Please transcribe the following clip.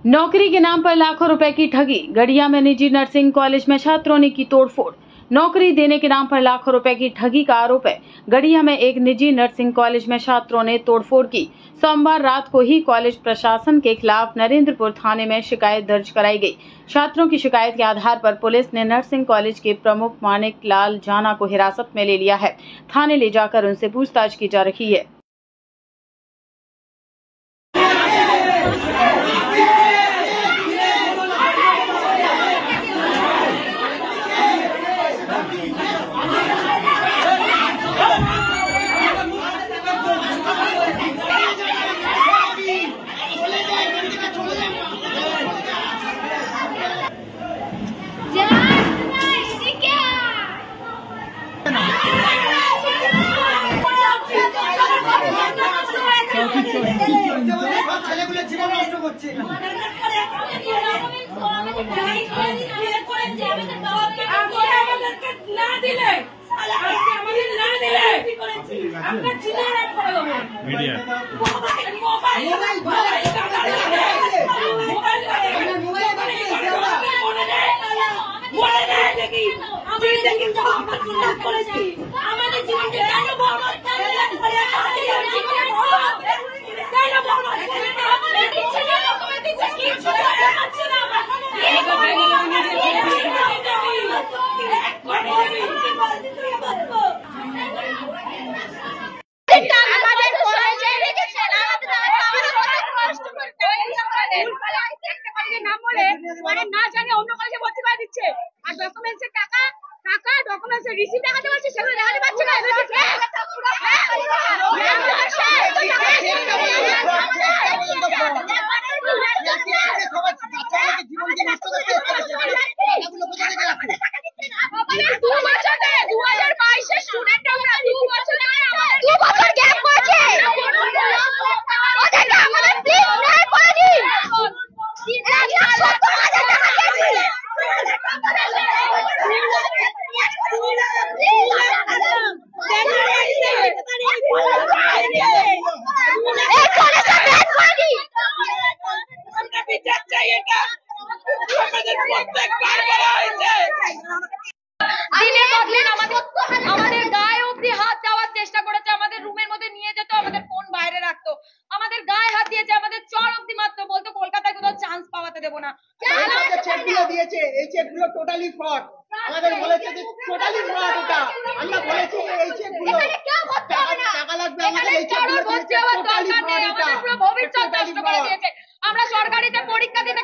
नौकरी के नाम पर लाखों रुपए की ठगी। गढ़िया में निजी नर्सिंग कॉलेज में छात्रों ने की तोड़फोड़। नौकरी देने के नाम पर लाखों रुपए की ठगी का आरोप है। गढ़िया में एक निजी नर्सिंग कॉलेज में छात्रों ने तोड़फोड़ की। सोमवार रात को ही कॉलेज प्रशासन के खिलाफ नरेंद्रपुर थाने में शिकायत दर्ज कराई गई। छात्रों की शिकायत के आधार पर पुलिस ने नर्सिंग कॉलेज के प्रमुख मानिक लाल जाना को हिरासत में ले लिया है। थाने ले जाकर उनसे पूछताछ की जा रही है। না জানি অন্য কলেজে ভর্তি করে দিচ্ছে আর ডকুমেন্টসের টাকা ডকুমেন্টসের রিসিট দেখাতে পারছে সেগুলো দেখাতে পারছে না টোটালি ফ্রড। আমাদের বলেছে যে টোটালি ফ্রড, এটা আমরা বলেছি এই চেকগুলো টাকা লাগবে, আমাদের এই চেকগুলো টোটালি ফ্রড, এটা পুরো ভবিষ্যৎ নষ্ট করে দিয়েছে। আমরা সরকারিতে পরীক্ষা দিতে